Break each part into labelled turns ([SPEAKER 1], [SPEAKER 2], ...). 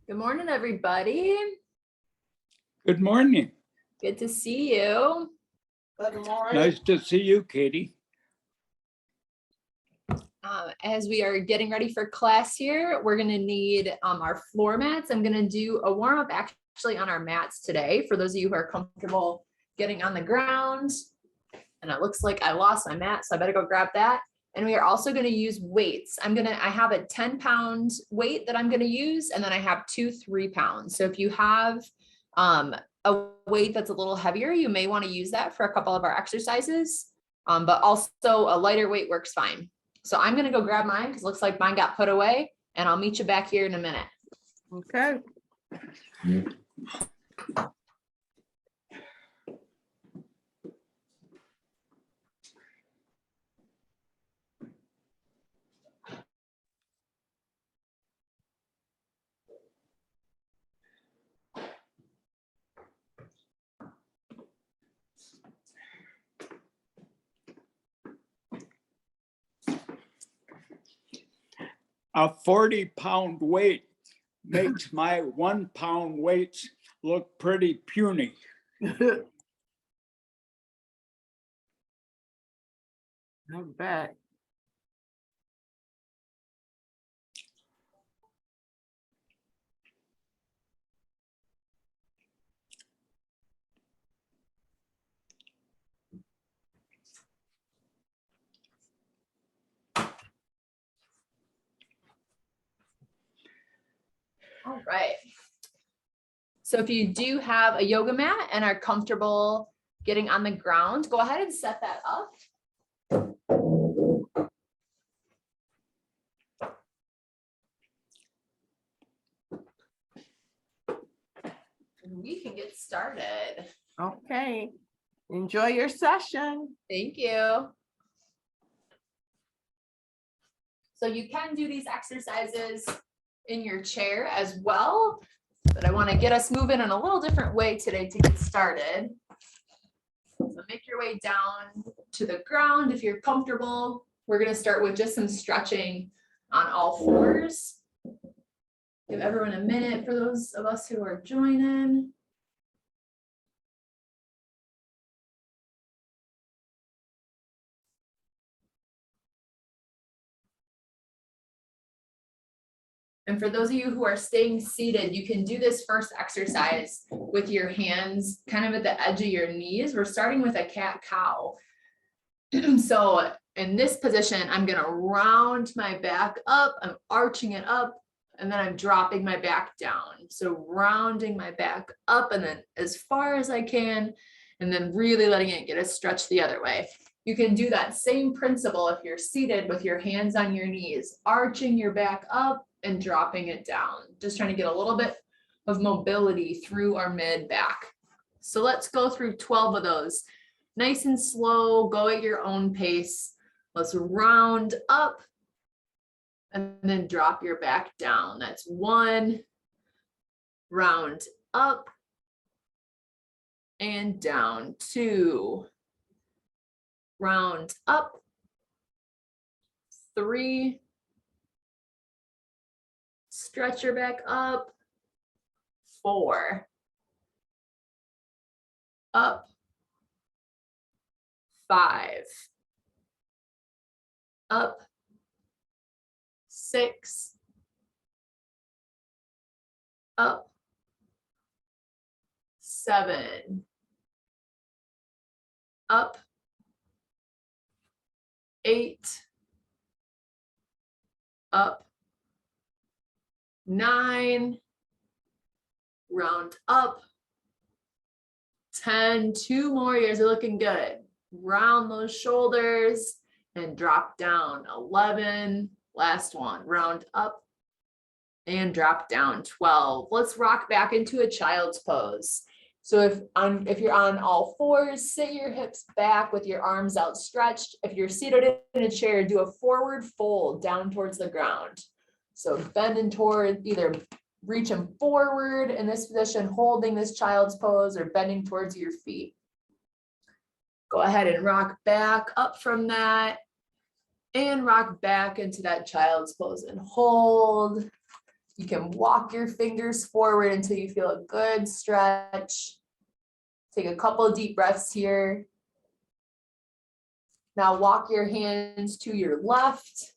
[SPEAKER 1] Good morning, everybody.
[SPEAKER 2] Good morning.
[SPEAKER 1] Good to see you.
[SPEAKER 3] Good morning.
[SPEAKER 2] Nice to see you, Katie.
[SPEAKER 1] As we are getting ready for class here, we're going to need our floor mats. I'm going to do a warm up actually on our mats today for those of you who are comfortable getting on the ground. And it looks like I lost my mat, so I better go grab that. And we are also going to use weights. I have a 10-pound weight that I'm going to use, and then I have 2 3-pounds. So if you have a weight that's a little heavier, you may want to use that for a couple of our exercises. But also a lighter weight works fine. So I'm going to go grab mine because it looks like mine got put away, and I'll meet you back here in a minute.
[SPEAKER 3] Okay.
[SPEAKER 2] A 40-pound weight makes my 1-pound weights look pretty puny.
[SPEAKER 3] I'm back.
[SPEAKER 1] All right. So if you do have a yoga mat and are comfortable getting on the ground, go ahead and set that up. And we can get started.
[SPEAKER 3] Okay. Enjoy your session.
[SPEAKER 1] Thank you. So you can do these exercises in your chair as well, but I want to get us moving in a little different way today to get started. So make your way down to the ground if you're comfortable. We're going to start with just some stretching on all fours. Give everyone a minute for those of us who are joining. And for those of you who are staying seated, you can do this first exercise with your hands kind of at the edge of your knees. We're starting with a cat-cow. So in this position, I'm going to round my back up. I'm arching it up, and then I'm dropping my back down. So rounding my back up and then as far as I can, and then really letting it get a stretch the other way. You can do that same principle if you're seated with your hands on your knees, arching your back up and dropping it down. Just trying to get a little bit of mobility through our mid back. So let's go through 12 of those. Nice and slow, go at your own pace. Let's round up and then drop your back down. That's 1, round up and down, 2, round up, 3, stretch your back up, 4, up, 5, up, 6, up, 7, up, 8, up, 9, round up, 10, 2 more, you guys are looking good. Round those shoulders and drop down, 11, last one, round up and drop down, 12. Let's rock back into a child's pose. So if you're on all fours, sit your hips back with your arms outstretched. If you're seated in a chair, do a forward fold down towards the ground. So bending toward, either reaching forward in this position, holding this child's pose, or bending towards your feet. Go ahead and rock back up from that and rock back into that child's pose and hold. You can walk your fingers forward until you feel a good stretch. Take a couple of deep breaths here. Now walk your hands to your left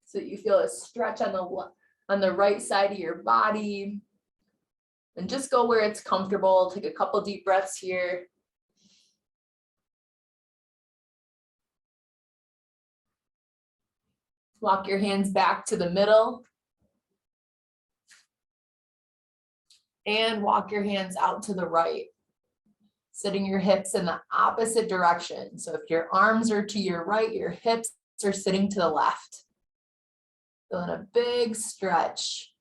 [SPEAKER 1] so that you feel a stretch on the right side of your body. And just go where it's comfortable. Take a couple deep breaths here. Walk your hands back to the middle. And walk your hands out to the right. Sitting your hips in the opposite direction. So if your arms are to your right, your hips are sitting to the left. Feeling a big stretch.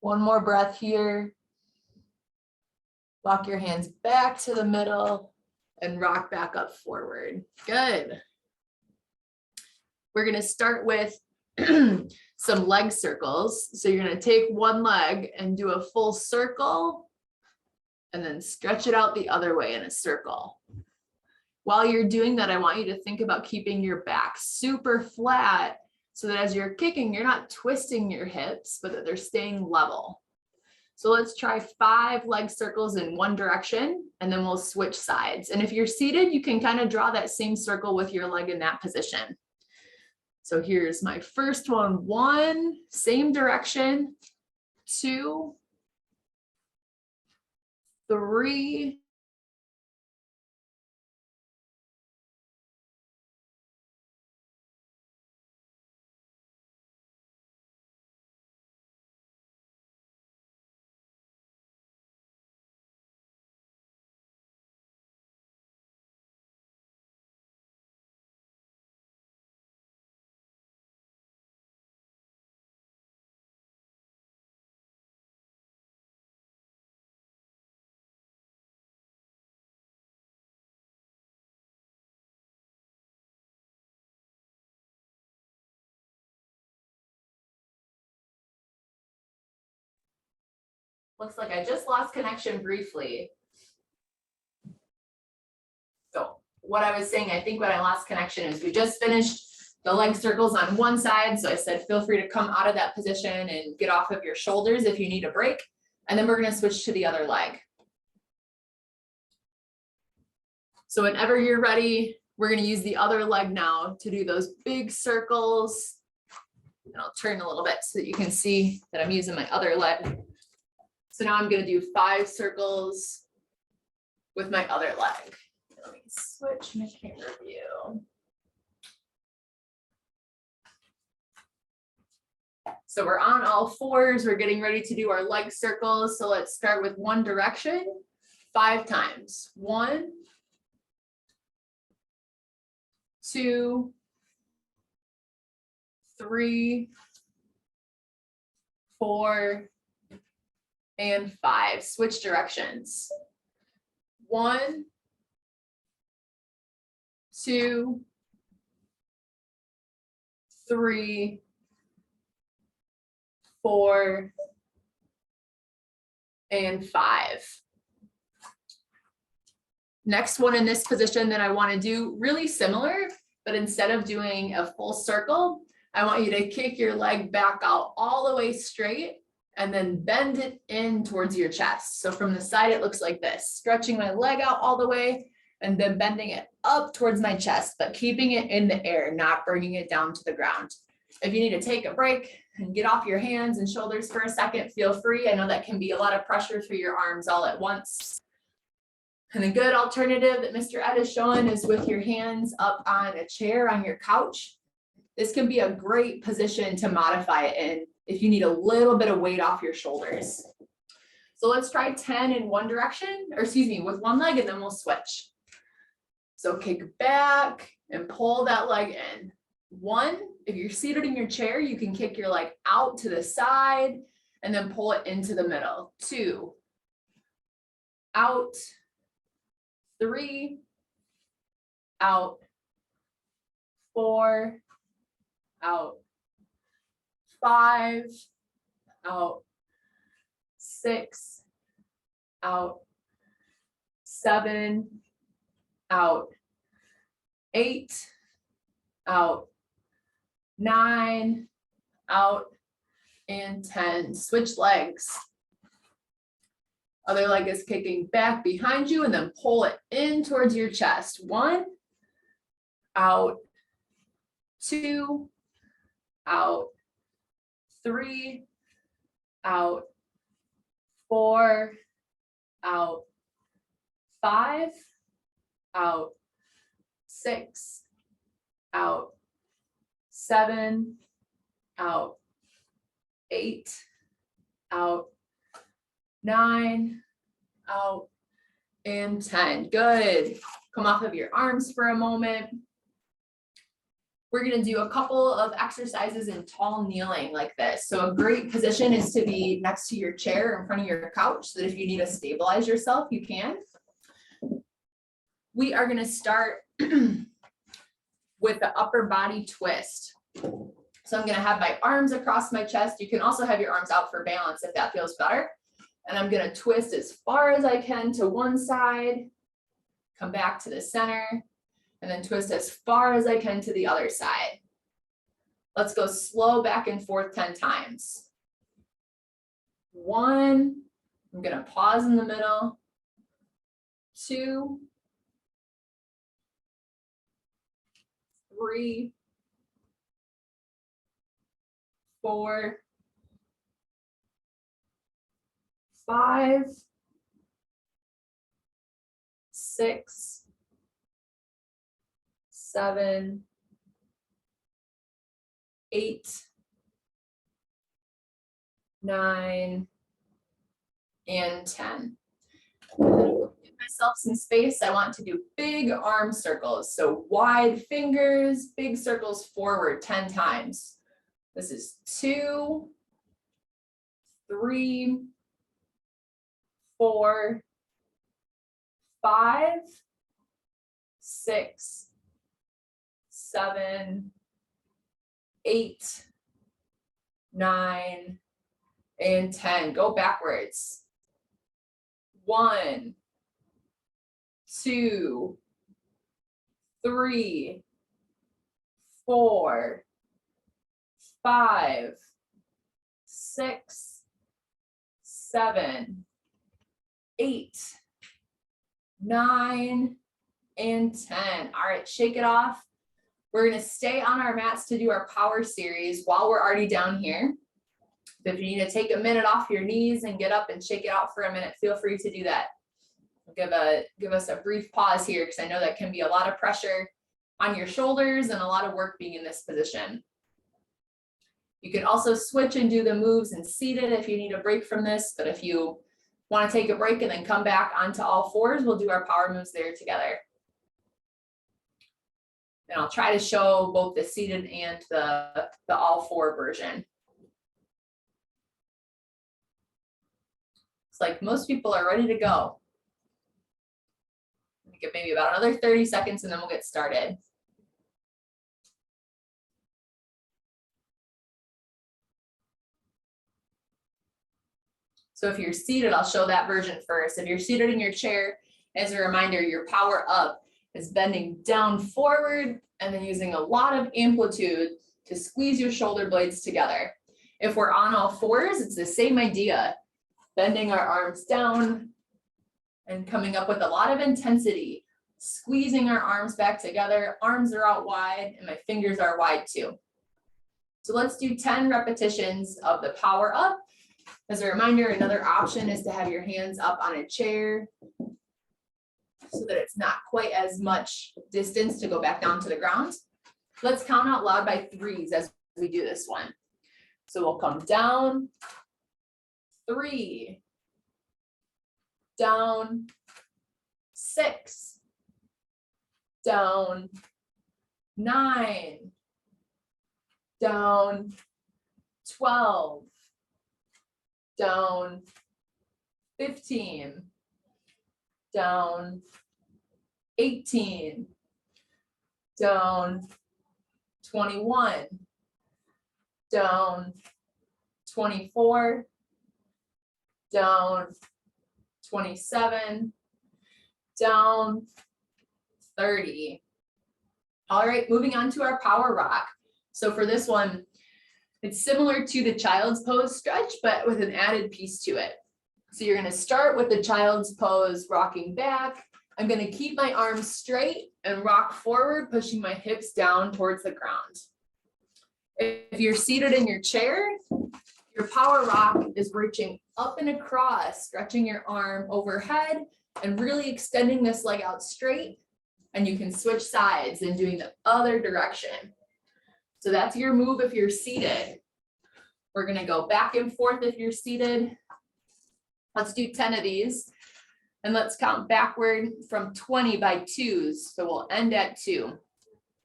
[SPEAKER 1] One more breath here. Walk your hands back to the middle and rock back up forward. Good. We're going to start with some leg circles. So you're going to take one leg and do a full circle and then stretch it out the other way in a circle. While you're doing that, I want you to think about keeping your back super flat so that as you're kicking, you're not twisting your hips, but that they're staying level. So let's try 5 leg circles in one direction, and then we'll switch sides. And if you're seated, you can kind of draw that same circle with your leg in that position. So here's my first one. 1, same direction. 2, 3, Looks like I just lost connection briefly. So what I was saying, I think when I lost connection is we just finished the leg circles on one side. So I said, feel free to come out of that position and get off of your shoulders if you need a break. And then we're going to switch to the other leg. So whenever you're ready, we're going to use the other leg now to do those big circles. And I'll turn a little bit so that you can see that I'm using my other leg. So now I'm going to do 5 circles with my other leg. Let me switch my camera view. So we're on all 4s. We're getting ready to do our leg circles. So let's start with one direction 5 times. 1, 2, 3, 4, and 5. Switch directions. 1, 2, 3, 4, and 5. Next one in this position that I want to do really similar, but instead of doing a full circle, I want you to kick your leg back out all the way straight and then bend it in towards your chest. So from the side, it looks like this, stretching my leg out all the way and then bending it up towards my chest, but keeping it in the air, not bringing it down to the ground. If you need to take a break and get off your hands and shoulders for a second, feel free. I know that can be a lot of pressure through your arms all at once. And a good alternative that Mr. Ed is showing is with your hands up on a chair on your couch. This can be a great position to modify it in if you need a little bit of weight off your shoulders. So let's try 10 in one direction, or excuse me, with one leg, and then we'll switch. So kick back and pull that leg in. 1, if you're seated in your chair, you can kick your leg out to the side and then pull it into the middle. 2, out, 3, out, 4, out, 5, out, 6, out, 7, out, 8, out, 9, out, and 10. Switch legs. Other leg is kicking back behind you and then pull it in towards your chest. 1, out, 2, out, 3, out, 4, out, 5, out, 6, out, 7, out, 8, out, 9, out, and 10. Good. Come off of your arms for a moment. We're going to do a couple of exercises in tall kneeling like this. So a great position is to be next to your chair or in front of your couch, so that if you need to stabilize yourself, you can. We are going to start with the upper body twist. So I'm going to have my arms across my chest. You can also have your arms out for balance if that feels better. And I'm going to twist as far as I can to one side, come back to the center, and then twist as far as I can to the other side. Let's go slow back and forth 10 times. 1, I'm going to pause in the middle. 2, 3, 4, 5, 6, 7, 8, 9, and 10. Give myself some space. I want to do big arm circles. So wide fingers, big circles forward 10 times. This is 2, 3, 4, 5, 6, 7, 8, 9, and 10. Go backwards. 1, 2, 3, 4, 5, 6, 7, 8, 9, and 10. All right, shake it off. We're going to stay on our mats to do our power series while we're already down here. If you need to take a minute off your knees and get up and shake it out for a minute, feel free to do that. Give us a brief pause here, because I know that can be a lot of pressure on your shoulders and a lot of work being in this position. You can also switch and do the moves and seated if you need a break from this, but if you want to take a break and then come back onto all fours, we'll do our power moves there together. And I'll try to show both the seated and the all four version. It's like most people are ready to go. Give maybe about another 30 seconds and then we'll get started. So if you're seated, I'll show that version first. If you're seated in your chair, as a reminder, your power up is bending down forward and then using a lot of amplitude to squeeze your shoulder blades together. If we're on all fours, it's the same idea, bending our arms down and coming up with a lot of intensity, squeezing our arms back together. Arms are out wide and my fingers are wide too. So let's do 10 repetitions of the power up. As a reminder, another option is to have your hands up on a chair so that it's not quite as much distance to go back down to the ground. Let's count out loud by 3s as we do this one. So we'll come down, 3, down, 6, down, 9, down, 12, down, 15, down, 18, down, 21, down, 24, down, 27, down, 30. All right, moving on to our power rock. So for this one, It's similar to the child's pose stretch, but with an added piece to it. So you're gonna start with the child's pose, rocking back. I'm gonna keep my arms straight and rock forward, pushing my hips down towards the ground. If you're seated in your chair, your power rock is reaching up and across, stretching your arm overhead and really extending this leg out straight. And you can switch sides and doing the other direction. So that's your move if you're seated. We're gonna go back and forth if you're seated. Let's do 10 of these. And let's count backward from 20 by twos. So we'll end at 2.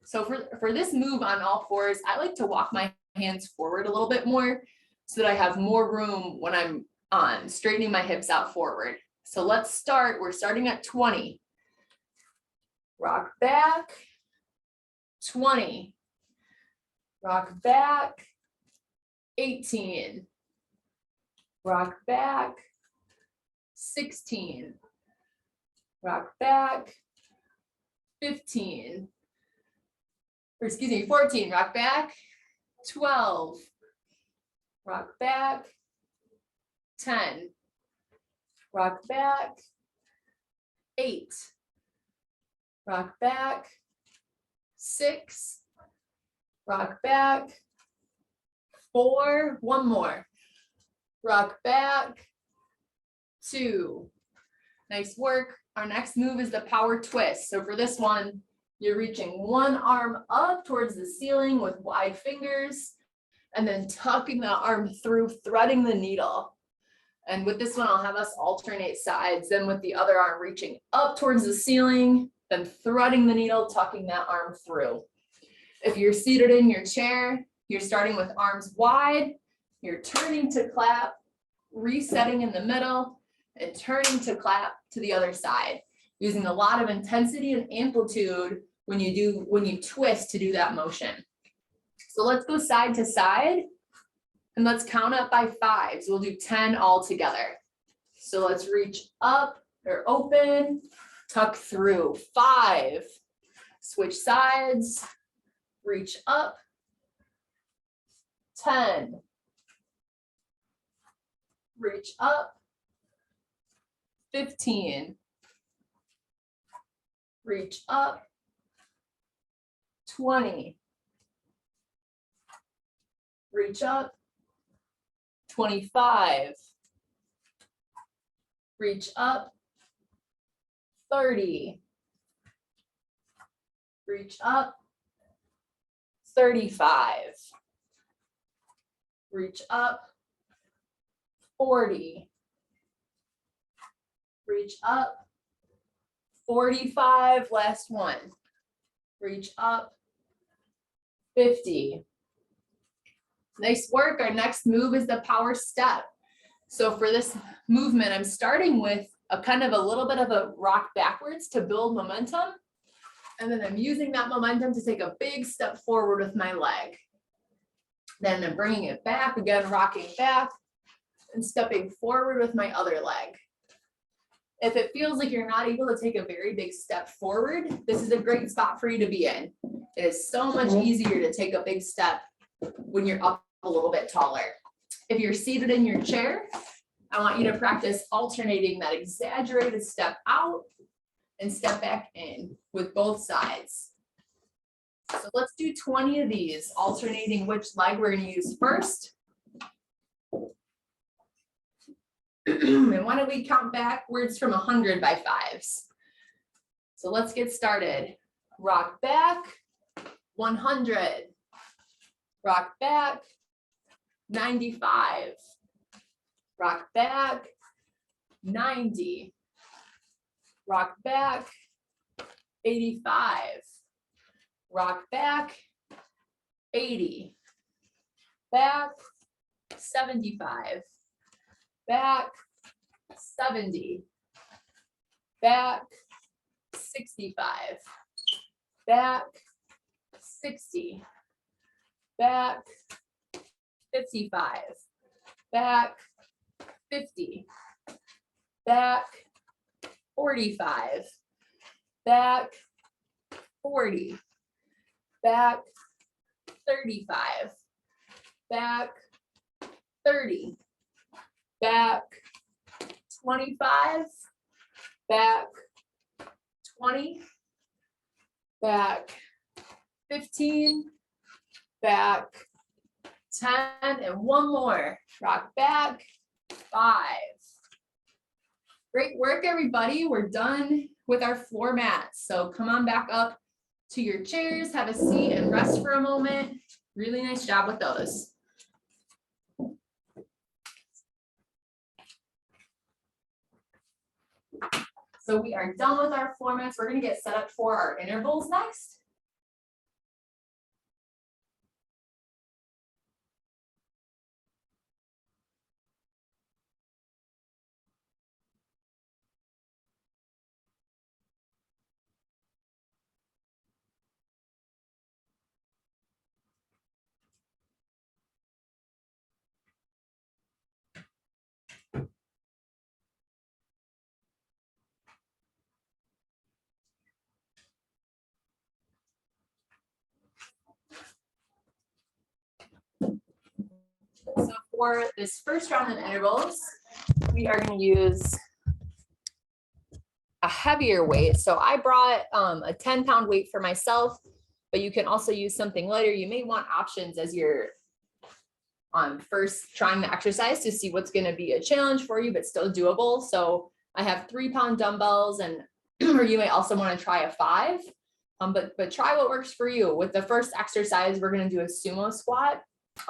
[SPEAKER 1] So for this move on all fours, I like to walk my hands forward a little bit more so that I have more room when I'm on straightening my hips out forward. So let's start, we're starting at 20. Rock back, 20. Rock back, 18. Rock back, 16. Rock back, 15. Or excuse me, 14. Rock back, 12. Rock back, 10. Rock back, 8. Rock back, 6. Rock back, 4. One more. Rock back, 2. Nice work. Our next move is the power twist. So for this one, you're reaching one arm up towards the ceiling with wide fingers and then tucking the arm through, threading the needle. And with this one, I'll have us alternate sides. Then with the other arm reaching up towards the ceiling, then threading the needle, tucking that arm through. If you're seated in your chair, you're starting with arms wide, you're turning to clap, resetting in the middle, and turning to clap to the other side, using a lot of intensity and amplitude when you twist to do that motion. So let's go side to side and let's count up by 5s. We'll do 10 all together. So let's reach up or open, tuck through. 5, switch sides, reach up, 10, reach up, 15, reach up, 20, reach up, 25, reach up, 30, reach up, 35, reach up, 40, reach up, 45, last one, reach up, 50. Nice work. Our next move is the power step. So for this movement, I'm starting with a kind of a little bit of a rock backwards to build momentum. And then I'm using that momentum to take a big step forward with my leg. Then I'm bringing it back, again, rocking back and stepping forward with my other leg. If it feels like you're not able to take a very big step forward, this is a great spot for you to be in. It is so much easier to take a big step when you're up a little bit taller. If you're seated in your chair, I want you to practice alternating that exaggerated step out and step back in with both sides. So let's do 20 of these, alternating which leg we're going to use first. And why don't we count backwards from 100 by 5s? So let's get started. Rock back, 100. Rock back, 95. Rock back, 90. Rock back, 85. Rock back, 80. Back, 75. Back, 70. Back, 65. Back, 60. Back, 55. Back, 50. Back, 45. Back, 40. Back, 35. back 30, back 25, back 20, back 15, back 10, and one more. Rock back, 5. Great work, everybody. We're done with our floor mats. So come on back up to your chairs, have a seat and rest for a moment. Really nice job with those. So we are done with our floor mats. We're going to get set up for our intervals next. So for this first round of intervals, we are going to use a heavier weight. So I brought a 10-pound weight for myself, but you can also use something lighter. You may want options as you're first trying the exercise to see what's going to be a challenge for you, but still doable. So I have 3-pound dumbbells, and or you may also want to try a 5, but try what works for you. With the first exercise, we're going to do a sumo squat.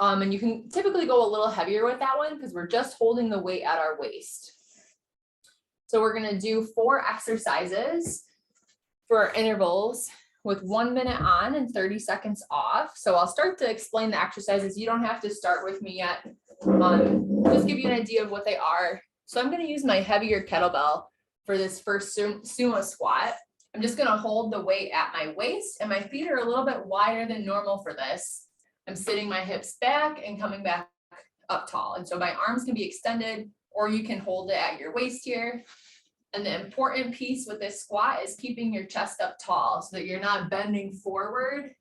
[SPEAKER 1] And you can typically go a little heavier with that one because we're just holding the weight at our waist. So we're going to do 4 exercises for our intervals with 1 minute on and 30 seconds off. So I'll start to explain the exercises. You don't have to start with me yet. Just give you an idea of what they are. So I'm going to use my heavier kettlebell for this first sumo squat. I'm just going to hold the weight at my waist, and my feet are a little bit wider than normal for this. I'm sitting my hips back and coming back up tall. And so my arms can be extended, or you can hold it at your waist here. And the important piece with this squat is keeping your chest up tall so that you're not bending forward.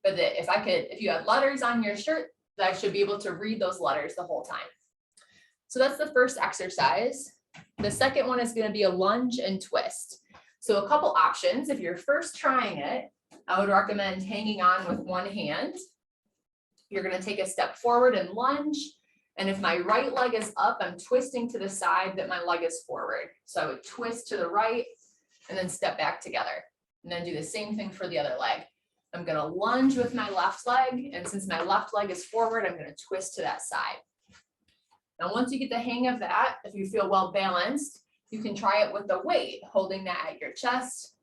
[SPEAKER 1] But that if you had letters on your shirt, that I should be able to read those letters the whole time. So that's the first exercise. The second one is going to be a lunge and twist. So a couple options. If you're first trying it, I would recommend hanging on with one hand. You're going to take a step forward and lunge. And if my right leg is up, I'm twisting to the side that my leg is forward. So I would twist to the right and then step back together. And then do the same thing for the other leg. I'm going to lunge with my left leg. And since my left leg is forward, I'm going to twist to that side. Now, once you get the hang of that, if you feel well balanced, you can try it with the weight, holding that at your chest,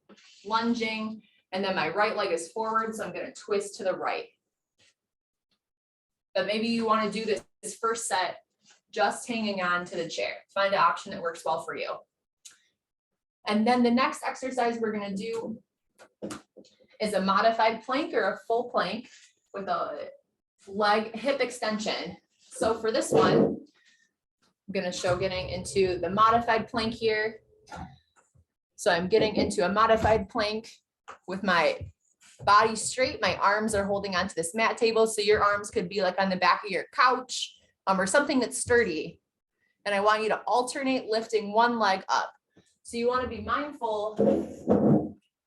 [SPEAKER 1] lunging, and then my right leg is forward. So I'm going to twist to the right. But maybe you want to do this first set just hanging on to the chair. Find an option that works well for you. And then the next exercise we're going to do is a modified plank or a full plank with a leg hip extension. So for this one, I'm going to show getting into the modified plank here. So I'm getting into a modified plank with my body straight. My arms are holding onto this mat table. So your arms could be like on the back of your couch or something that's sturdy. And I want you to alternate lifting one leg up. So you want to be mindful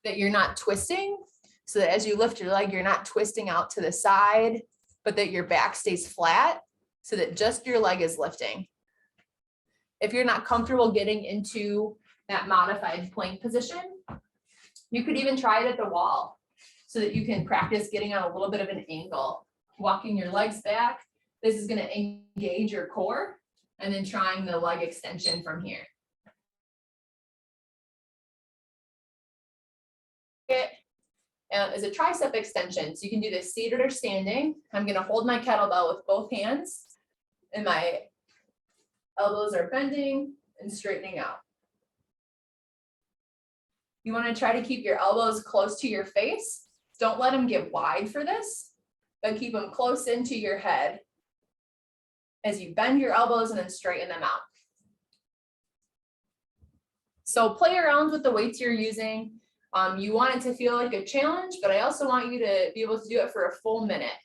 [SPEAKER 1] that you're not twisting, so that as you lift your leg, you're not twisting out to the side, but that your back stays flat so that just your leg is lifting. If you're not comfortable getting into that modified plank position, you could even try it at the wall so that you can practice getting on a little bit of an angle, walking your legs back. This is going to engage your core, and then trying the leg extension from here. Is a tricep extension. So you can do this seated or standing. I'm going to hold my kettlebell with both hands, and my elbows are bending and straightening out. You want to try to keep your elbows close to your face. Don't let them get wide for this, but keep them close into your head as you bend your elbows and then straighten them out. So play around with the weights you're using. You want it to feel like a challenge, but I also want you to be able to do it for a full minute.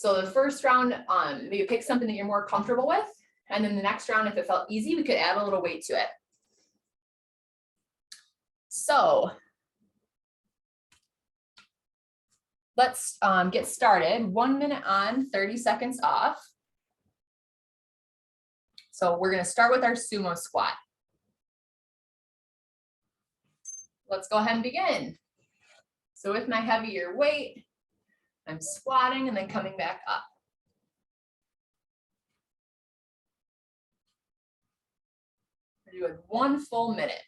[SPEAKER 1] So the first round, maybe pick something that you're more comfortable with. And then the next round, if it felt easy, we could add a little weight to it. So let's get started. 1 minute on, 30 seconds off. So we're going to start with our sumo squat. Let's go ahead and begin. So with my heavier weight, I'm squatting and then coming back up. We're doing 1 full minute.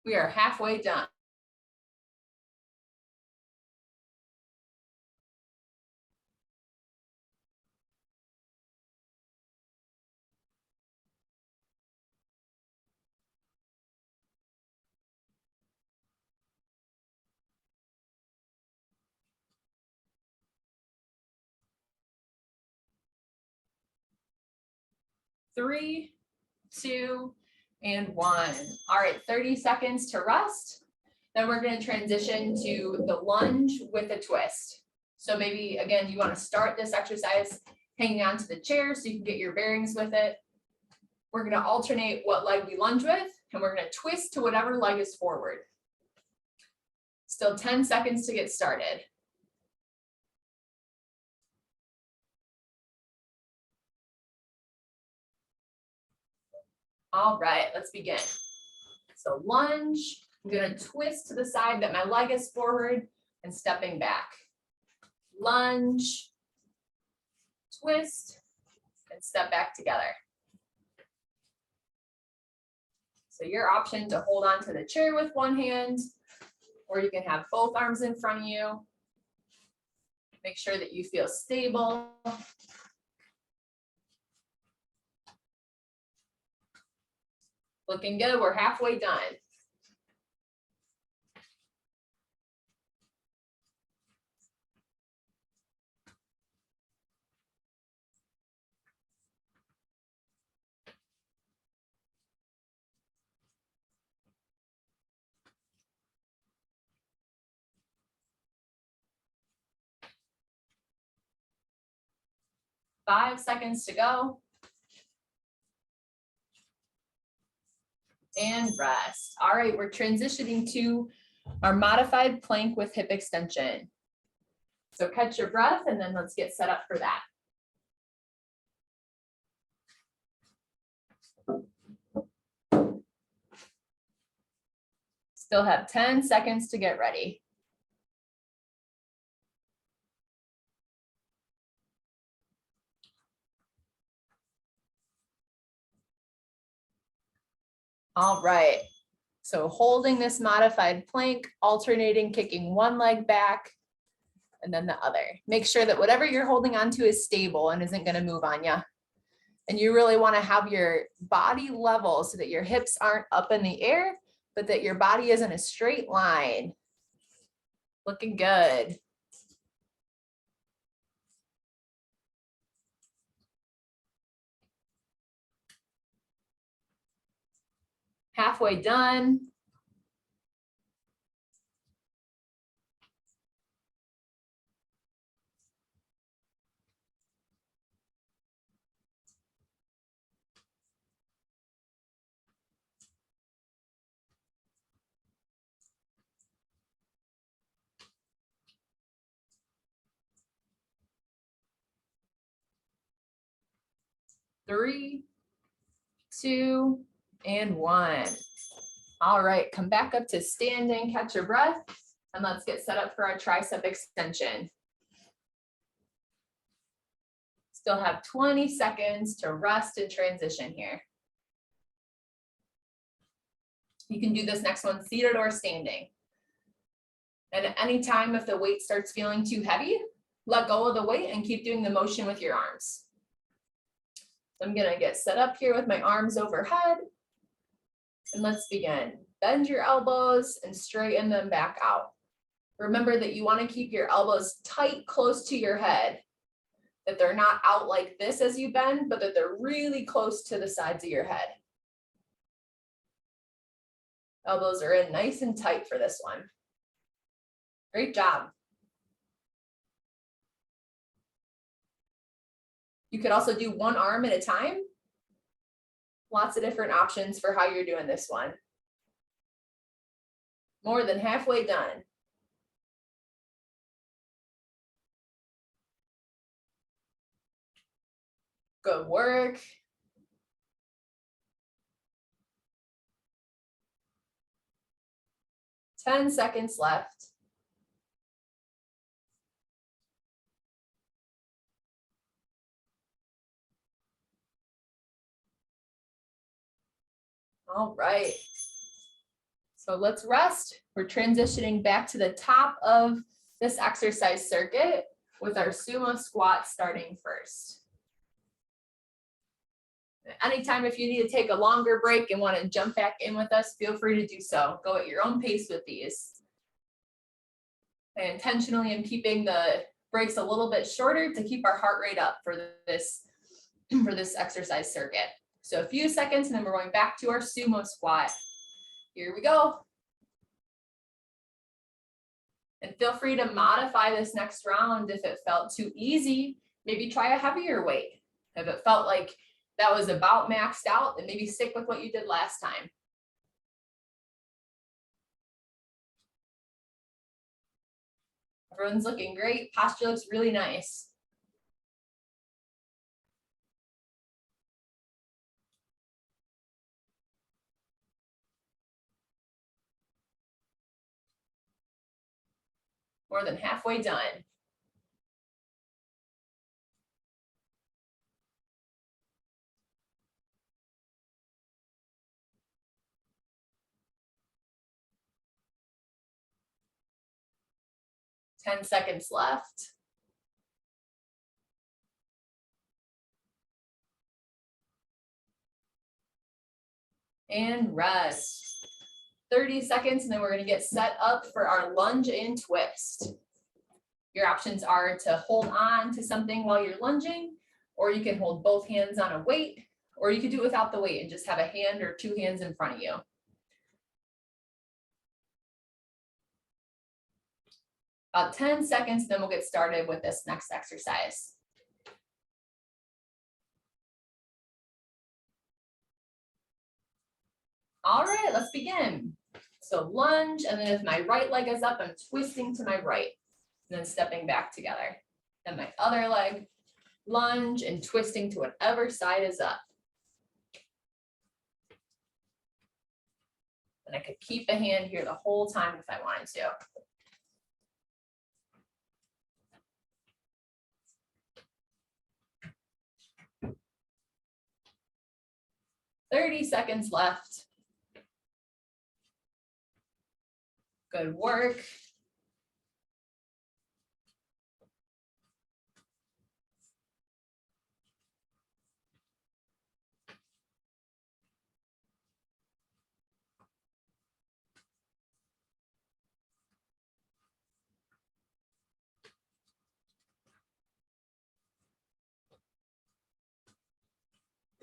[SPEAKER 1] We are halfway done. Three, 2, and 1. All right, 30 seconds to rest. Then we're going to transition to the lunge with a twist. So maybe, again, you want to start this exercise hanging onto the chair so you can get your bearings with it. We're going to alternate what leg we lunge with, and we're going to twist to whatever leg is forward. Still 10 seconds to get started. All right, let's begin. So lunge, I'm going to twist to the side that my leg is forward and stepping back. Lunge, twist, and step back together. So your option to hold on to the chair with one hand, or you can have both arms in front of you. Make sure that you feel stable. Looking good, we're halfway done. Five seconds to go. And rest. All right, we're transitioning to our modified plank with hip extension. So catch your breath and then let's get set up for that. Still have 10 seconds to get ready. All right, so holding this modified plank, alternating, kicking one leg back and then the other. Make sure that whatever you're holding onto is stable and isn't going to move on you. And you really want to have your body level so that your hips aren't up in the air, but that your body is in a straight line. Looking good. Halfway done. Three, 2, and 1. All right, come back up to standing, catch your breath, and let's get set up for our tricep extension. Still have 20 seconds to rest and transition here. You can do this next one seated or standing. And at any time, if the weight starts feeling too heavy, let go of the weight and keep doing the motion with your arms. So I'm gonna get set up here with my arms overhead. And let's begin. Bend your elbows and straighten them back out. Remember that you want to keep your elbows tight, close to your head, that they're not out like this as you bend, but that they're really close to the sides of your head. Elbows are in nice and tight for this one. Great job. You could also do one arm at a time. Lots of different options for how you're doing this one. More than halfway done. Good work. Ten seconds left. All right. So let's rest. We're transitioning back to the top of this exercise circuit with our sumo squat starting first. Anytime if you need to take a longer break and want to jump back in with us, feel free to do so. Go at your own pace with these. I intentionally am keeping the breaks a little bit shorter to keep our heart rate up for this exercise circuit. So a few seconds and then we're going back to our sumo squat. Here we go. And feel free to modify this next round if it felt too easy. Maybe try a heavier weight. If it felt like that was about maxed out, then maybe stick with what you did last time. Everyone's looking great. Posture looks really nice. More than halfway done. Ten seconds left. And rest. 30 seconds, and then we're going to get set up for our lunge and twist. Your options are to hold on to something while you're lunging, or you can hold both hands on a weight, or you could do it without the weight and just have a hand or two hands in front of you. About 10 seconds, then we'll get started with this next exercise. All right, let's begin. So lunge, and then if my right leg is up, I'm twisting to my right, and then stepping back together. Then my other leg, lunge and twisting to whatever side is up. And I could keep a hand here the whole time if I wanted to. $30 left. Good work.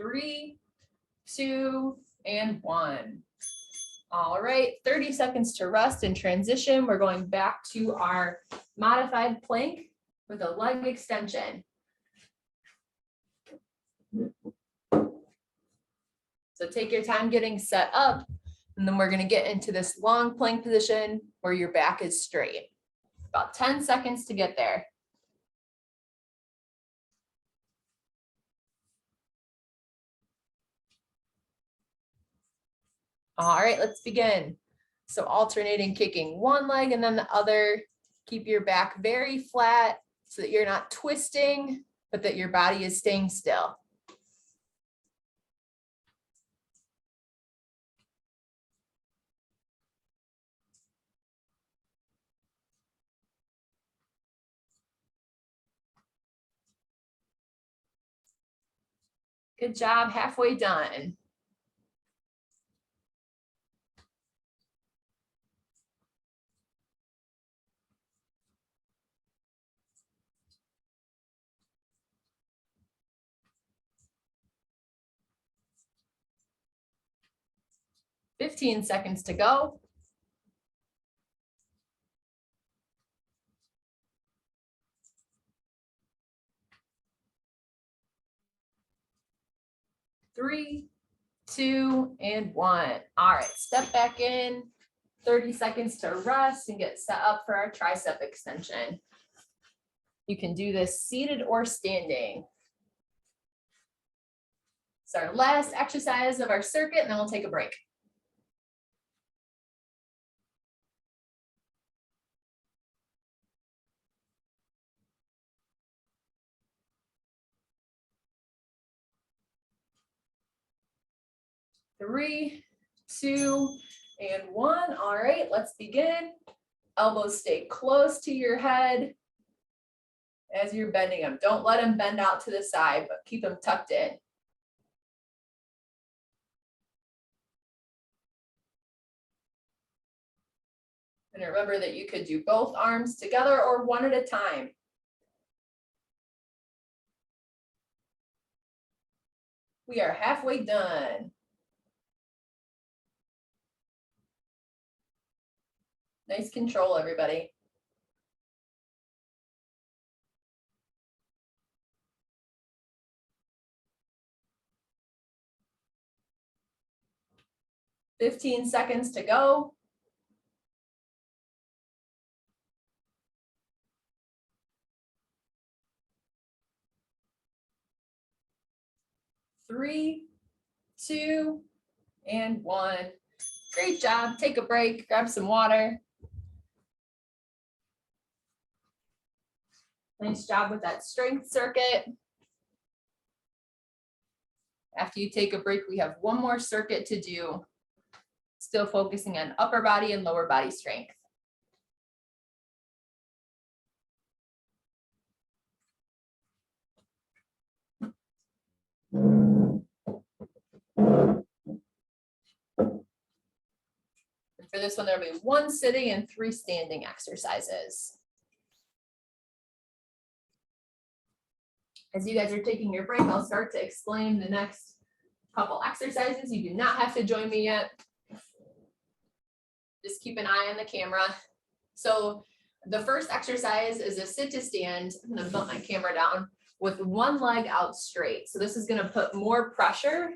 [SPEAKER 1] Three, 2, and 1. All right, 30 seconds to rest and transition. We're going back to our modified plank with a leg extension. So take your time getting set up, and then we're going to get into this long plank position where your back is straight. About 10 seconds to get there. All right, let's begin. So alternating kicking one leg and then the other. Keep your back very flat so that you're not twisting, but that your body is staying still. Good job, halfway done. 15 seconds to go. Three, two, and one. All right, step back in. 30 seconds to rest and get set up for our tricep extension. You can do this seated or standing. It's our last exercise of our circuit, and then we'll take a break. Three, two, and one. All right, let's begin. Elbows stay close to your head as you're bending them. Don't let them bend out to the side, but keep them tucked in. And remember that you could do both arms together or one at a time. We are halfway done. Nice control, everybody. "15 seconds to go. Three, two, and one. Great job. Take a break, grab some water. Nice job with that strength circuit. After you take a break, we have one more circuit to do. Still focusing on upper body and lower body strength. For this one, there'll be one sitting and 3 standing exercises. As you guys are taking your break, I'll start to explain the next couple exercises. You do not have to join me yet. Just keep an eye on the camera. So the first exercise is a sit to stand. I'm gonna put my camera down with one leg out straight. So this is gonna put more pressure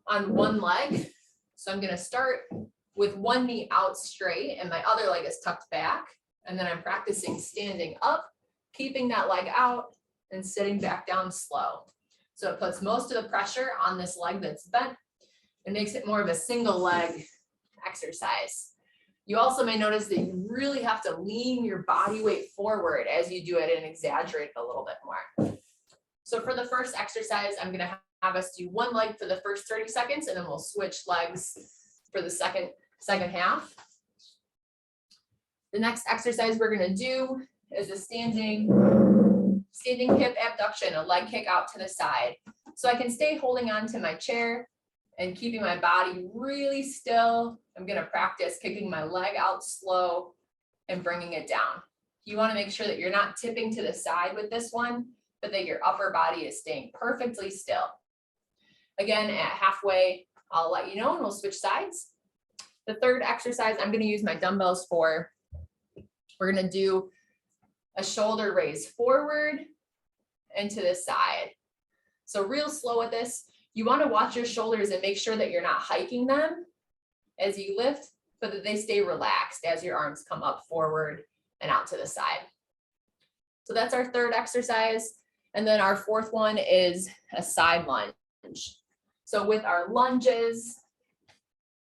[SPEAKER 1] on one leg. So I'm gonna start with one knee out straight and my other leg is tucked back. And then I'm practicing standing up, keeping that leg out and sitting back down slow. So it puts most of the pressure on this leg that's bent and makes it more of a single leg exercise. You also may notice that you really have to lean your body weight forward as you do it and exaggerate a little bit more. So for the first exercise, I'm gonna have us do one leg for the first 30 seconds and then we'll switch legs for the second half. The next exercise we're gonna do is a standing hip abduction, a leg kick out to the side. So I can stay holding on to my chair and keeping my body really still. I'm gonna practice kicking my leg out slow and bringing it down. You wanna make sure that you're not tipping to the side with this one, but that your upper body is staying perfectly still. Again, at halfway, I'll let you know and we'll switch sides. The third exercise I'm gonna use my dumbbells for, we're gonna do a shoulder raise forward and to the side. So real slow with this. You want to watch your shoulders and make sure that you're not hiking them as you lift, but that they stay relaxed as your arms come up forward and out to the side. So that's our third exercise. And then our fourth one is a side lunge. So with our lunges,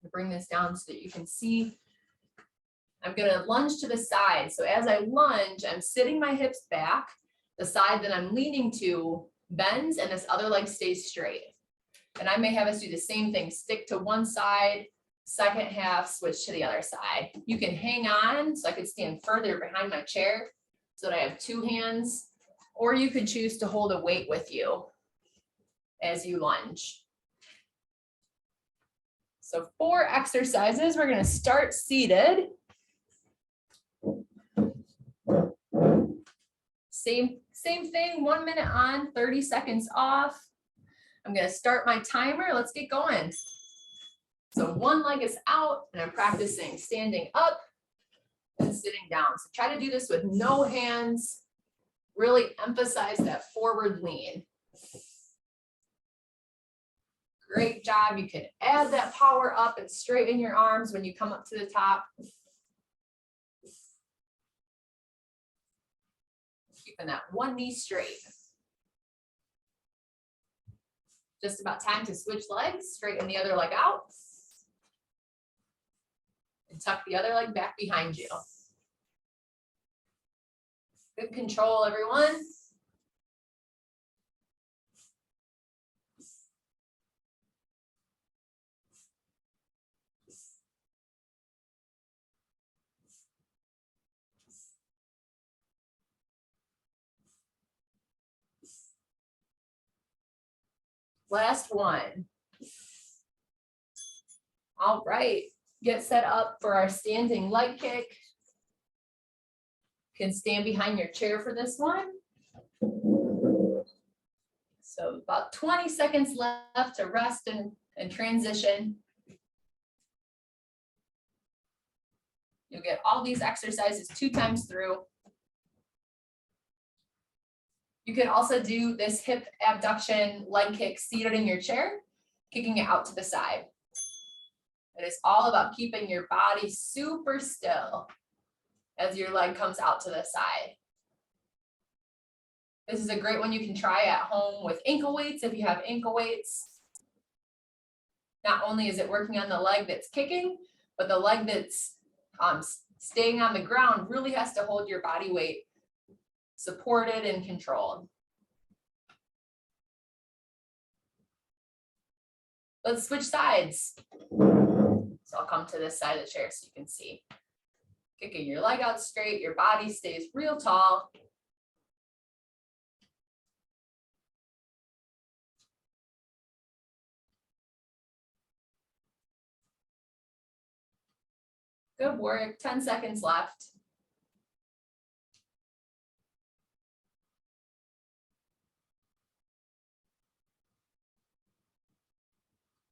[SPEAKER 1] I'll bring this down so that you can see. I'm gonna lunge to the side. So as I lunge, I'm sitting my hips back. The side that I'm leaning to bends and this other leg stays straight. And I may have us do the same thing, stick to one side, second half, switch to the other side. You can hang on, so I could stand further behind my chair so that I have 2 hands, or you could choose to hold a weight with you as you lunge. So 4 exercises, we're gonna start seated. Same thing, 1 minute on, 30 seconds off. I'm gonna start my timer. Let's get going. So one leg is out and I'm practicing standing up and sitting down. So try to do this with no hands. Really emphasize that forward lean. Great job. You can add that power up and straighten your arms when you come up to the top. Keeping that one knee straight. Just about time to switch legs, straighten the other leg out. And tuck the other leg back behind you. Good control, everyone. Last one. All right, get set up for our standing leg kick. You can stand behind your chair for this one. So about 20 seconds left to rest and transition. You'll get all these exercises 2 times through. You can also do this hip abduction leg kick seated in your chair, kicking it out to the side. It is all about keeping your body super still as your leg comes out to the side. This is a great one you can try at home with ankle weights if you have ankle weights. Not only is it working on the leg that's kicking, but the leg that's staying on the ground really has to hold your body weight supported and controlled. Let's switch sides. So I'll come to this side of the chair so you can see. Kicking your leg out straight, your body stays real tall. Good work, 10 seconds left.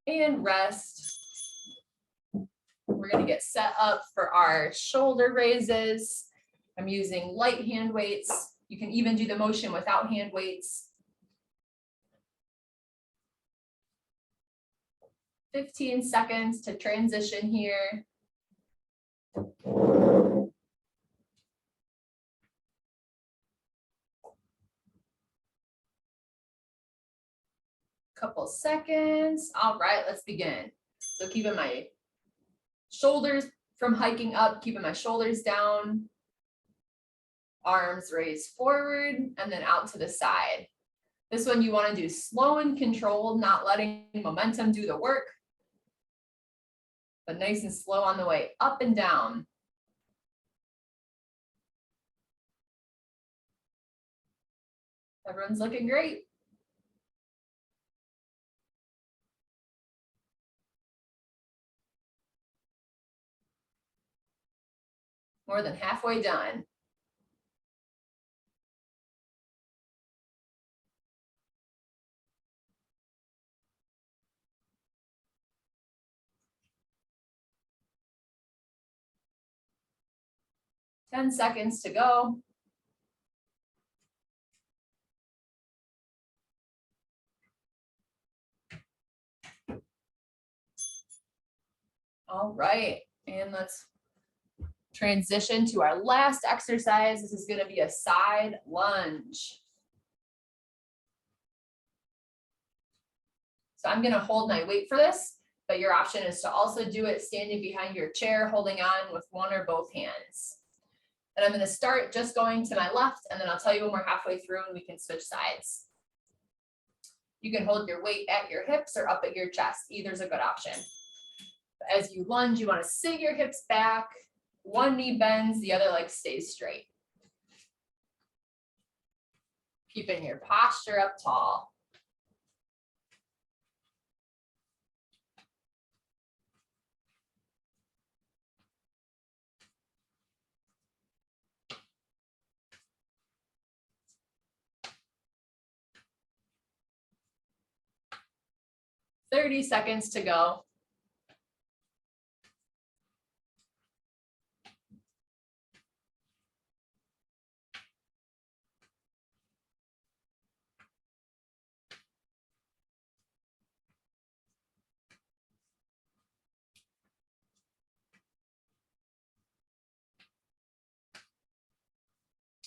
[SPEAKER 1] And rest. We're going to get set up for our shoulder raises. I'm using light hand weights. You can even do the motion without hand weights. 15 seconds to transition here. Couple seconds. All right, let's begin. So keeping my shoulders from hiking up, keeping my shoulders down, arms raised forward and then out to the side. This one you want to do slow and controlled, not letting momentum do the work, but nice and slow on the way up and down. Everyone's looking great. More than halfway done. Ten seconds to go. All right, and let's transition to our last exercise. This is going to be a side lunge. So I'm going to hold my weight for this, but your option is to also do it standing behind your chair, holding on with one or both hands. And I'm going to start just going to my left, and then I'll tell you when we're halfway through and we can switch sides. You can hold your weight at your hips or up at your chest. Either is a good option. As you lunge, you want to sink your hips back. One knee bends, the other leg stays straight. Keeping your posture up tall. "30 seconds to go.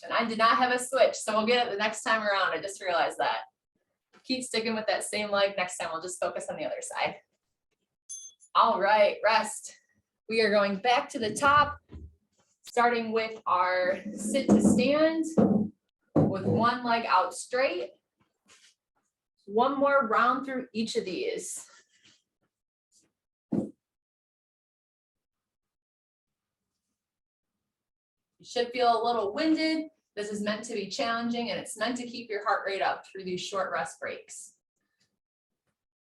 [SPEAKER 1] And I did not have a switch, so we'll get it the next time around. I just realized that. Keep sticking with that same leg. Next time we'll just focus on the other side. All right, rest. We are going back to the top, starting with our sit to stand with one leg out straight. One more round through each of these. You should feel a little winded. This is meant to be challenging, and it's meant to keep your heart rate up through these short rest breaks.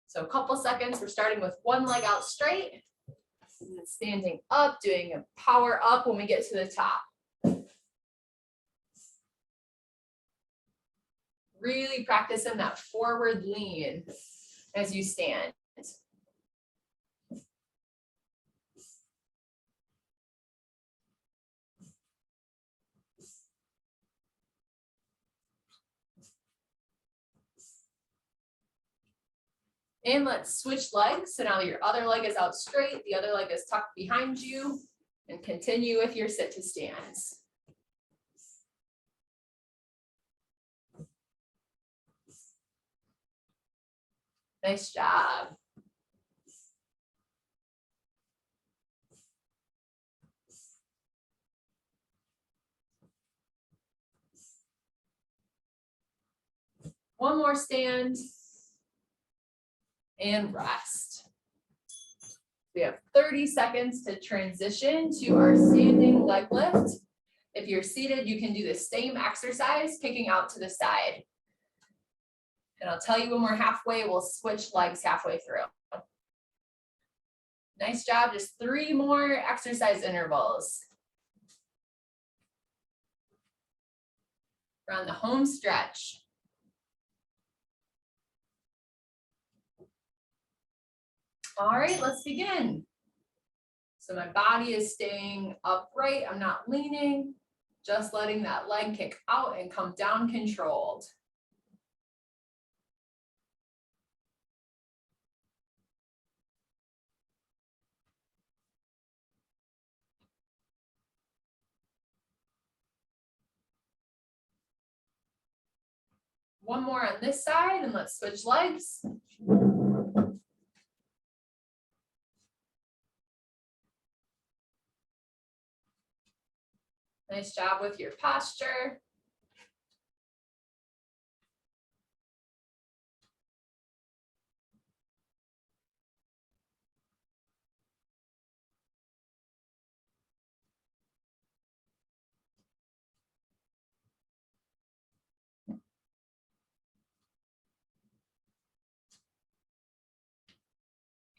[SPEAKER 1] So a couple seconds, we're starting with one leg out straight, and then standing up, doing a power up when we get to the top. Really practicing that forward lean as you stand. And let's switch legs. So now your other leg is out straight, the other leg is tucked behind you, and continue with your sit to stands. Nice job. One more stand. And rest. We have 30 seconds to transition to our standing leg lift. If you're seated, you can do the same exercise, kicking out to the side. And I'll tell you when we're halfway, we'll switch legs halfway through. Nice job, just 3 more exercise intervals. We're on the home stretch. All right, let's begin. So my body is staying upright. I'm not leaning, just letting that leg kick out and come down controlled. One more on this side, and let's switch legs. Nice job with your posture.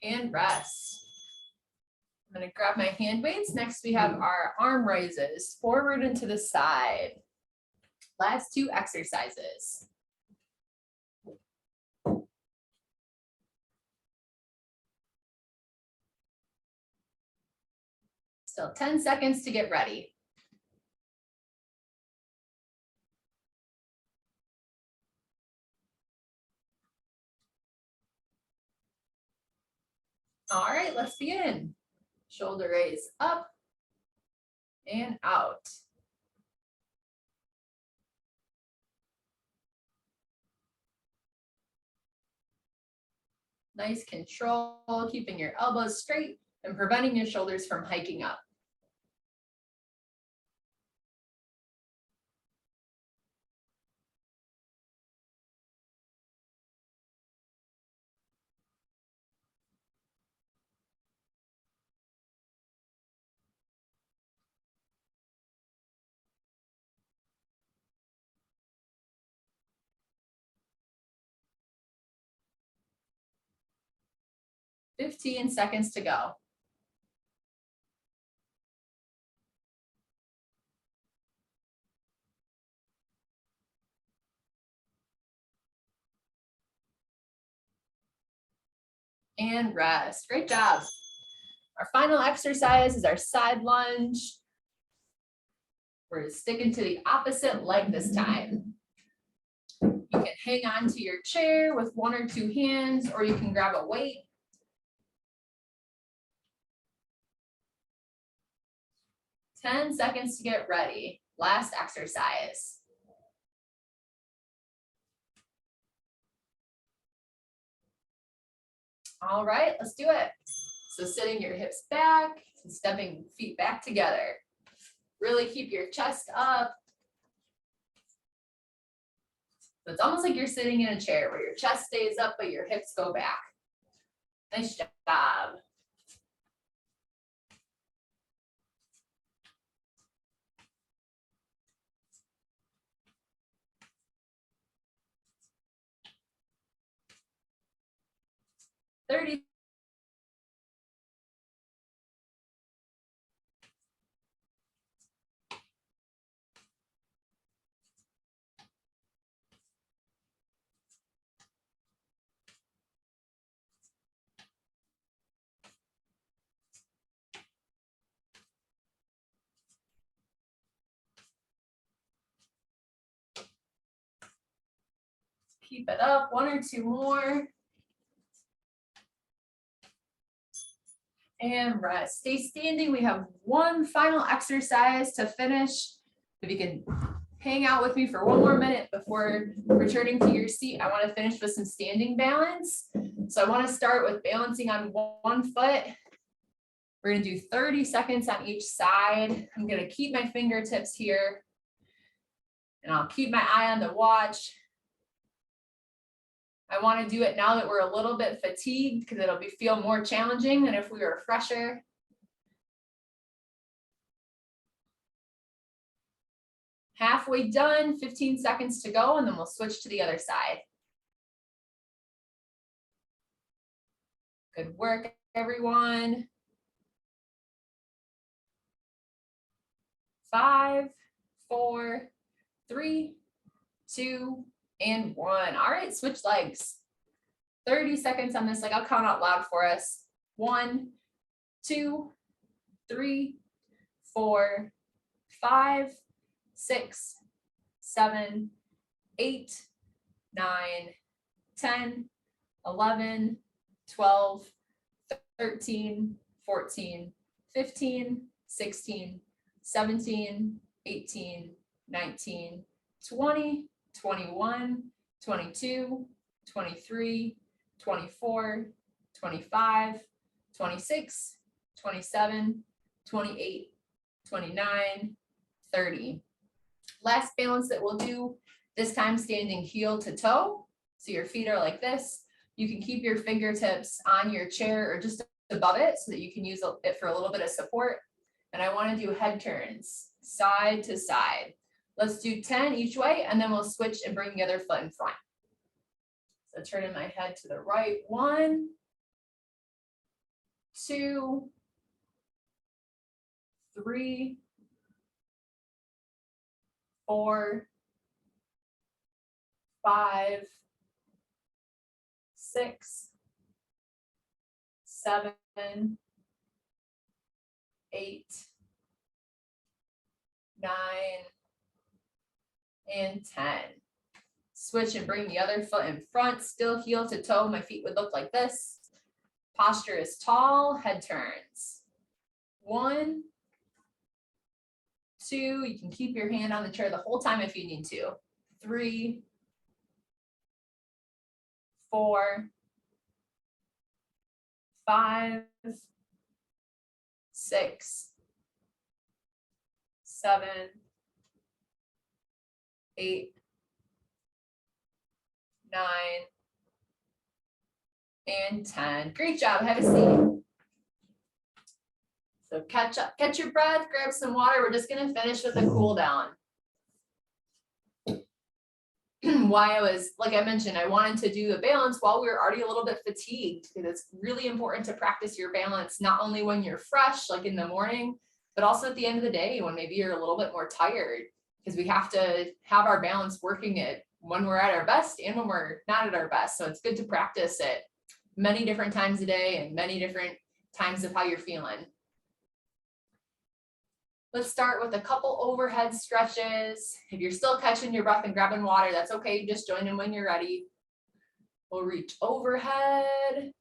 [SPEAKER 1] And rest. I'm going to grab my hand weights. Next, we have our arm raises forward and to the side. Last 2 exercises. Still 10 seconds to get ready. All right, let's begin. Shoulder raise up and out. Nice control, keeping your elbows straight and preventing your shoulders from hiking up. Fifteen seconds to go. And rest. Great job. Our final exercise is our side lunge. We're sticking to the opposite leg this time. You can hang on to your chair with 1 or 2 hands, or you can grab a weight. 10 seconds to get ready. Last exercise. All right, let's do it. So sitting your hips back and stepping feet back together. Really keep your chest up. So it's almost like you're sitting in a chair where your chest stays up, but your hips go back. Nice job. 30. Keep it up, 1 or 2 more. And rest. Stay standing. We have one final exercise to finish. If you can hang out with me for 1 more minute before returning to your seat, I want to finish with some standing balance. So I want to start with balancing on one foot. We're going to do 30 seconds on each side. I'm going to keep my fingertips here, and I'll keep my eye on the watch. I want to do it now that we're a little bit fatigued because it'll feel more challenging than if we were fresher. Halfway done, 15 seconds to go, and then we'll switch to the other side. Good work, everyone. 5, 4, 3, 2, and 1. All right, switch legs. 30 seconds on this leg. I'll count out loud for us. 1, 2, 3, 4, 5, 6, 7, 8, 9, 10, 11, 12, 13, 14, 15, 16, 17, 18, 19, 20, 21, 22, 23, 24, 25, 26, 27, 28, 29, 30. Last balance that we'll do, this time standing heel to toe. So your feet are like this. You can keep your fingertips on your chair or just above it so that you can use it for a little bit of support. And I want to do head turns, side to side. Let's do 10 each way, and then we'll switch and bring the other foot in front. So turning my head to the right. 1, 2, 3, 4, 5, 6, 7, 8, 9, and 10. Switch and bring the other foot in front, still heel to toe. My feet would look like this. Posture is tall, head turns. 1, 2, you can keep your hand on the chair the whole time if you need to. 3, 4, 5, 6, 7, 8, 9, and 10. Great job. Have a seat. So catch up, catch your breath, grab some water. We're just going to finish with a cool down. Why I was, like I mentioned, I wanted to do the balance while we were already a little bit fatigued, because it's really important to practice your balance, not only when you're fresh, like in the morning, but also at the end of the day when maybe you're a little bit more tired, because we have to have our balance working it when we're at our best and when we're not at our best. So it's good to practice it many different times a day and many different times of how you're feeling. Let's start with a couple overhead stretches. If you're still catching your breath and grabbing water, that's okay. Just join in when you're ready. We'll reach overhead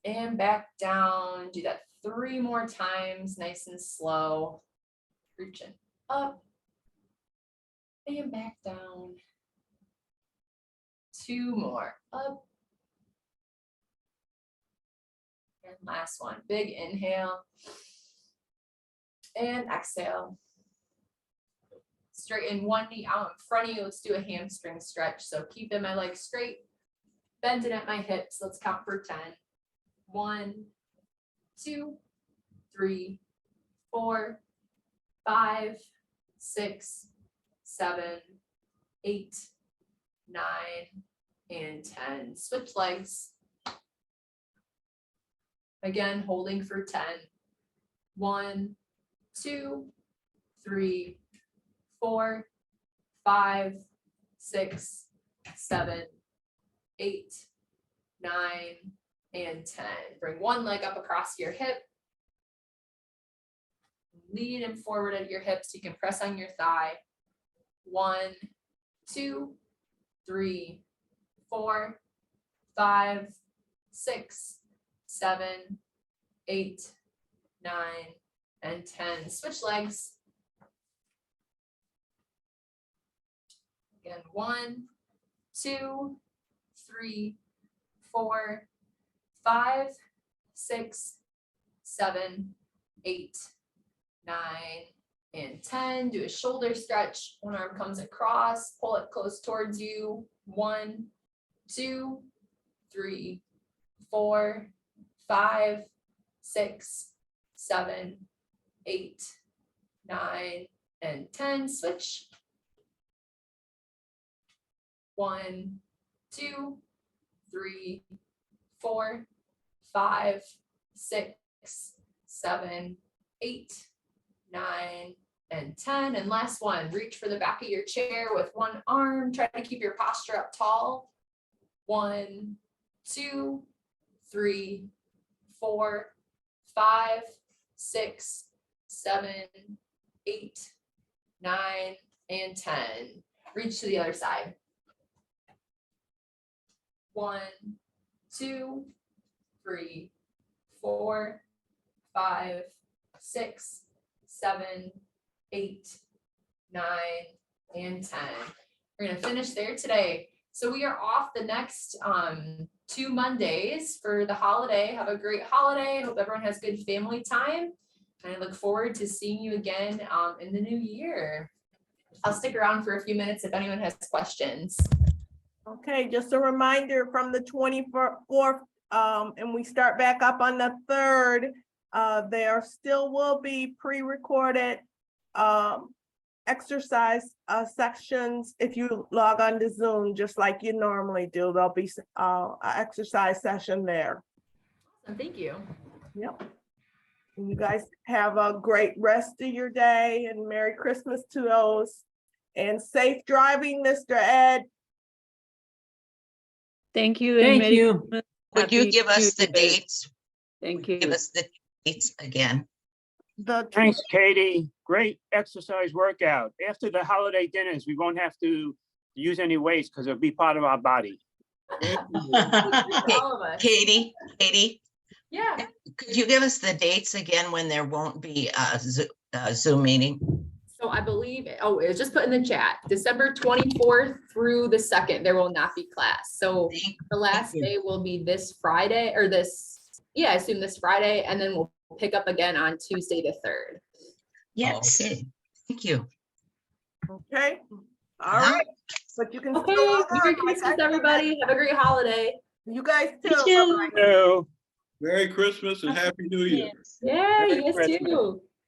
[SPEAKER 1] and back down. Do that 3 more times, nice and slow. Reaching up And back down. 2 more, up. And last one, big inhale. And exhale. Straighten one knee out in front of you. Let's do a hamstring stretch. So keeping my legs straight, bending at my hips. Let's count for 10. 1, 2, 3, 4, 5, 6, 7, 8, 9, and 10. Switch legs. Again, holding for 10. 1, 2, 3, 4, 5, 6, 7, 8, 9, and 10. Bring one leg up across your hip. Lean and forward at your hips. You can press on your thigh. 1, 2, 3, 4, 5, 6, 7, 8, 9, and 10. Switch legs. Again, 1, 2, 3, 4, 5, 6, 7, 8, 9, and 10. Do a shoulder stretch. One arm comes across, pull it close towards you. 1, 2, 3, 4, 5, 6, 7, 8, 9, and 10. Switch. 1, 2, 3, 4, 5, 6, 7, 8, 9, and 10. And last one, reach for the back of your chair with one arm. Try to keep your posture up tall. 1, 2, 3, 4, 5, 6, 7, 8, 9, and 10. Reach to the other side. 1, 2, 3, 4, 5, 6, 7, 8, 9, and 10. We're gonna finish there today. So we are off the next 2 Mondays for the holiday. Have a great holiday. Hope everyone has good family time. And I look forward to seeing you again in the new year. I'll stick around for a few minutes if anyone has questions.
[SPEAKER 3] Okay, just a reminder from the 24th, and we start back up on the 3rd. There still will be pre-recorded exercise sections if you log on to Zoom, just like you normally do. There'll be an exercise session there.
[SPEAKER 1] Thank you.
[SPEAKER 3] Yep. And you guys have a great rest of your day and Merry Christmas to those. And safe driving, Mr. Ed.
[SPEAKER 4] Thank you.
[SPEAKER 5] Thank
[SPEAKER 4] Merry
[SPEAKER 5] you.
[SPEAKER 4] Christmas.
[SPEAKER 6] Would you
[SPEAKER 4] Happy
[SPEAKER 6] give us the
[SPEAKER 4] New Year.
[SPEAKER 6] dates?
[SPEAKER 4] Thank
[SPEAKER 6] Give
[SPEAKER 4] you.
[SPEAKER 6] us the dates again.
[SPEAKER 2] Thanks, Katie. Great exercise workout. After the holiday dinners, we won't have to use any weights because it'll be part of our body.
[SPEAKER 1] For all of us.
[SPEAKER 6] Katie,
[SPEAKER 1] Yeah.
[SPEAKER 6] could you give us the dates again when there won't be a Zoom meeting?
[SPEAKER 1] So I believe, it was just put in the chat, December 24th through the 2nd, there will not be class. So the last
[SPEAKER 6] you.
[SPEAKER 1] day will be this Friday or I assume this Friday, and then we'll pick up again on Tuesday the 3rd.
[SPEAKER 6] Yes. Okay. Thank you.
[SPEAKER 3] Okay, all right. But you can
[SPEAKER 1] Okay,
[SPEAKER 3] still log on,
[SPEAKER 1] Merry
[SPEAKER 3] like I
[SPEAKER 1] Christmas,
[SPEAKER 3] said.
[SPEAKER 1] everybody. Have a great holiday.
[SPEAKER 3] You guys too.
[SPEAKER 5] Thank you.
[SPEAKER 3] Bye-bye.
[SPEAKER 2] So,
[SPEAKER 7] Merry Christmas and Happy New Year.
[SPEAKER 1] Yeah,
[SPEAKER 2] Merry
[SPEAKER 1] you guys
[SPEAKER 2] Christmas.
[SPEAKER 1] too.